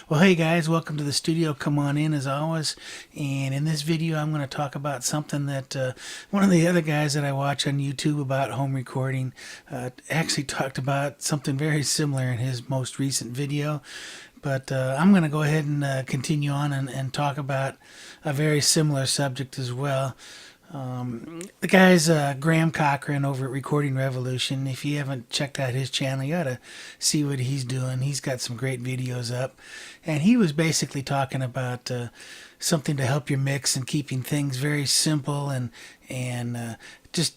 Well, hey guys, welcome to the studio. Come on in as always. And in this video, I'm going to talk about something that one of the other guys that I watch on YouTube about home recording actually talked about something very similar in his most recent video. But I'm going to go ahead and continue on and talk about a very similar subject as well. The guy's Graham Cochran over at Recording Revolution. If you haven't checked out his channel, you ought to see what he's doing. He's got some great videos up. And he was basically talking about something to help your mix and keeping things very simple and just,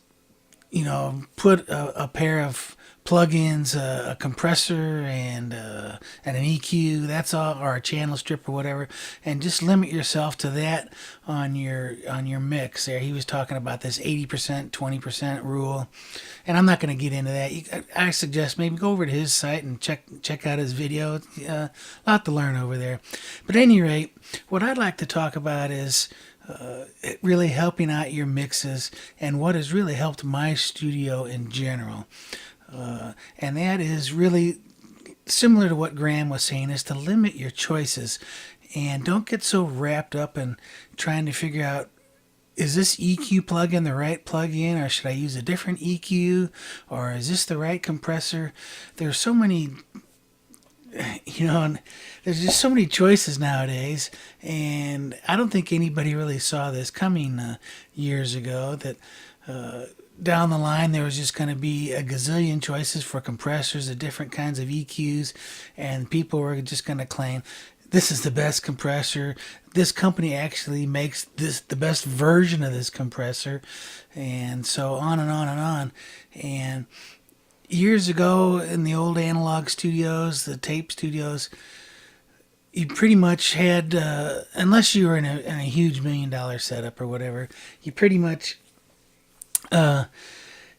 put a pair of plugins, a compressor, and an EQ. That's all, or a channel strip or whatever, and just limit yourself to that on your mix. There, he was talking about this 80%, 20% rule, and I'm not going to get into that. I suggest maybe go over to his site and check out his video. A lot to learn over there. But at any rate, what I'd like to talk about is really helping out your mixes and what has really helped my studio in general. And that is really similar to what Graham was saying, is to limit your choices and don't get so wrapped up in trying to figure out, is this EQ plugin the right plugin, or should I use a different EQ, or is this the right compressor? There's so many, there's just so many choices nowadays, and I don't think anybody really saw this coming years ago, that down the line there was just going to be a gazillion choices for compressors of different kinds of EQs, and people were just going to claim this is the best compressor, this company actually makes the best version of this compressor, and so on and on and on. And years ago in the old analog studios, the tape studios, you pretty much had, unless you were in a huge $1 million setup or whatever, you pretty much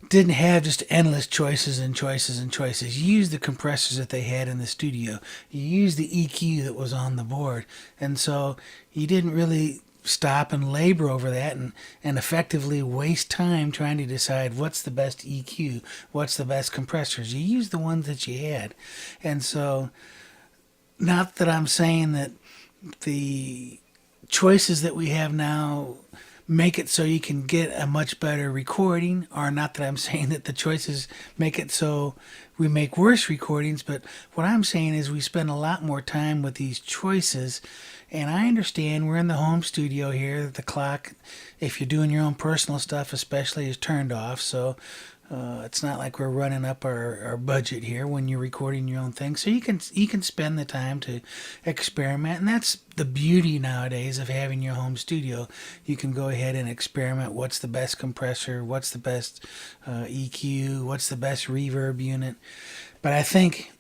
didn't have just endless choices and choices and choices. You used the compressors that they had in the studio. You used the EQ that was on the board. And so you didn't really stop and labor over that and effectively waste time trying to decide what's the best EQ, what's the best compressors. You used the ones that you had. And so, not that I'm saying that the choices that we have now make it so you can get a much better recording, or not that I'm saying that the choices make it so we make worse recordings, but what I'm saying is we spend a lot more time with these choices. And I understand we're in the home studio here, the clock, if you're doing your own personal stuff especially, is turned off, so it's not like we're running up our budget here when you're recording your own thing. So you can spend the time to experiment, and that's the beauty nowadays of having your home studio. You can go ahead and experiment. What's the best compressor? What's the best EQ? What's the best reverb unit? But I think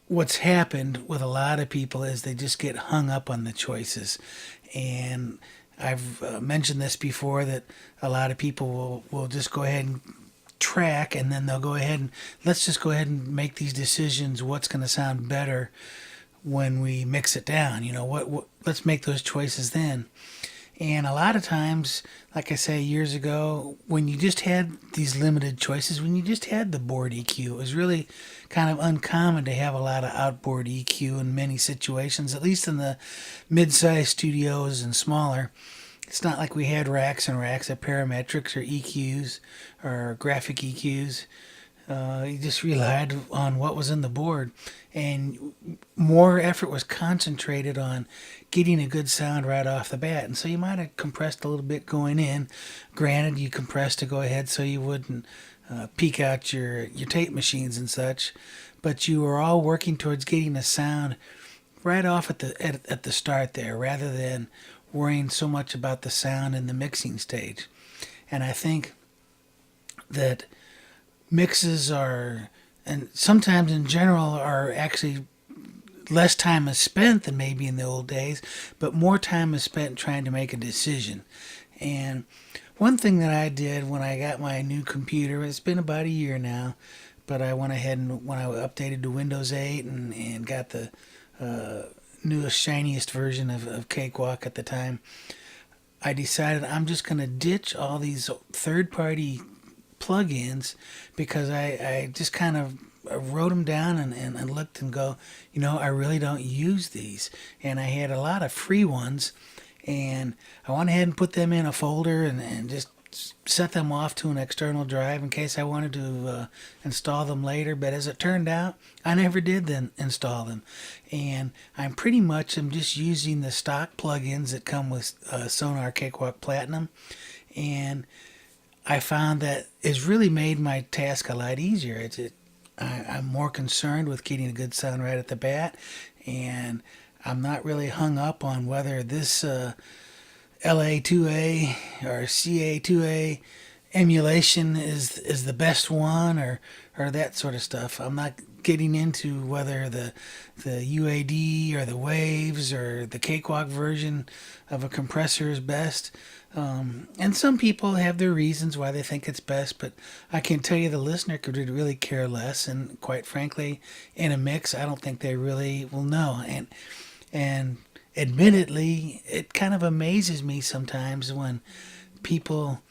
what's happened with a lot of people is they just get hung up on the choices. And I've mentioned this before, that a lot of people will just go ahead and track, and then they'll go ahead and let's just go ahead and make these decisions, what's going to sound better when we mix it down, what let's make those choices then. And a lot of times, like I say, years ago, when you just had these limited choices, when you just had the board EQ, it was really kind of uncommon to have a lot of outboard EQ in many situations, at least in the mid-sized studios and smaller. It's not like we had racks and racks of parametrics or EQs or graphic EQs. You just relied on what was in the board, and more effort was concentrated on getting a good sound right off the bat. And so you might have compressed a little bit going in. Granted, you compressed to go ahead so you wouldn't peak out your tape machines and such, but you were all working towards getting a sound right off at the start there, rather than worrying so much about the sound in the mixing stage. And I think that mixes are, and sometimes in general, are actually less time is spent than maybe in the old days, but more time is spent trying to make a decision. And one thing that I did when I got my new computer, it's been about a year now, but I went ahead and when I updated to Windows 8 and got the newest, shiniest version of Cakewalk at the time, I decided I'm just going to ditch all these third-party plugins, because I just kind of wrote them down and looked and go, I really don't use these. And I had a lot of free ones, and I went ahead and put them in a folder and just set them off to an external drive in case I wanted to install them later. But as it turned out, I never did then install them, and I'm just using the stock plugins that come with Sonar Cakewalk Platinum, and I found that it's really made my task a lot easier. I'm more concerned with getting a good sound right at the bat, and I'm not really hung up on whether this LA2A or CA2A emulation is the best one or that sort of stuff. I'm not getting into whether the UAD or the waves or the cakewalk version of a compressor is best. And some people have their reasons why they think it's best, but I can tell you the listener could really care less. And quite frankly, in a mix, I don't think they really will know. And admittedly, it kind of amazes me sometimes when people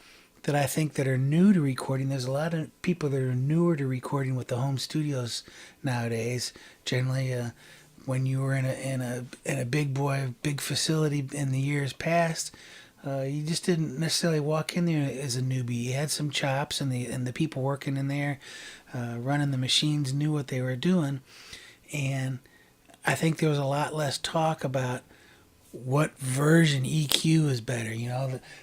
that I think that are new to recording. There's a lot of people that are newer to recording with the home studios nowadays. Generally, when you were in a big facility in the years past, you just didn't necessarily walk in there as a newbie. You had some chops, and the people working in there, running the machines, knew what they were doing. And I think there was a lot less talk about what version EQ is better.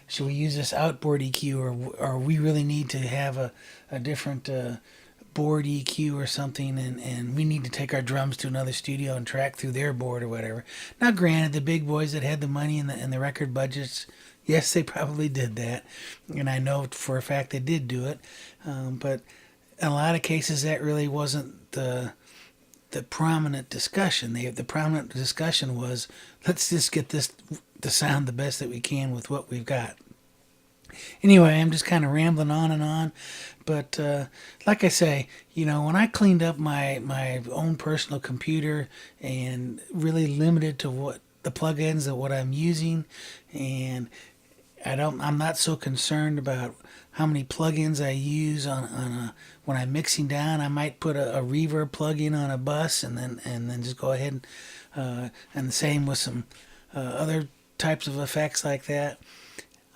Should we use this outboard EQ, or we really need to have a different board EQ or something, and we need to take our drums to another studio and track through their board or whatever. Now, granted, the big boys that had the money and the record budgets, yes, they probably did that, and I know for a fact they did do it. But in a lot of cases, that really wasn't the prominent discussion. The prominent discussion was, let's just get this to sound the best that we can with what we've got. Anyway, I'm just kind of rambling on and on, but like I say, when I cleaned up my own personal computer and really limited to what the plugins that what I'm using, and I'm not so concerned about how many plugins I use when I'm mixing down. I might put a reverb plugin on a bus and then just go ahead and the same with some other types of effects like that.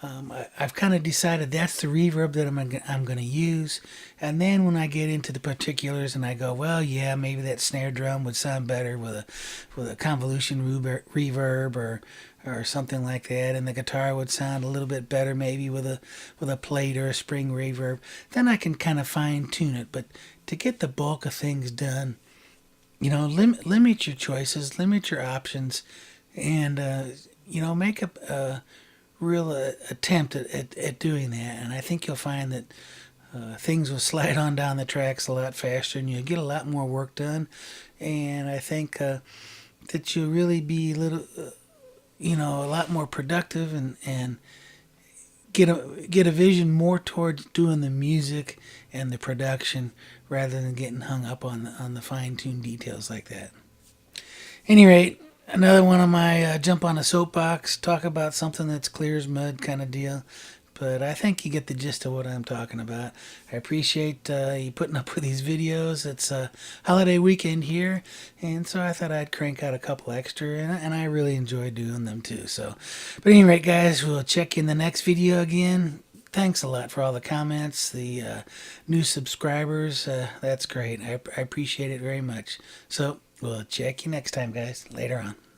I've kind of decided that's the reverb that I'm going to use, and then when I get into the particulars and I go, well, yeah, maybe that snare drum would sound better with a convolution reverb or something like that, and the guitar would sound a little bit better maybe with a plate or a spring reverb. Then I can kind of fine tune it. But to get the bulk of things done, limit your choices, limit your options, and make a real attempt at doing that. And I think you'll find that things will slide on down the tracks a lot faster, and you'll get a lot more work done. And I think that you'll really be a lot more productive and get a vision more towards doing the music and the production rather than getting hung up on the fine-tuned details like that. At any rate, another one of my jump on a soapbox, talk about something that's clear as mud kind of deal. But I think you get the gist of what I'm talking about. I appreciate you putting up with these videos. It's a holiday weekend here, and so I thought I'd crank out a couple extra, and I really enjoy doing them too. But anyway, guys, we'll check in the next video again. Thanks a lot for all the comments, the new subscribers. That's great. I appreciate it very much. So we'll check you next time, guys. Later on.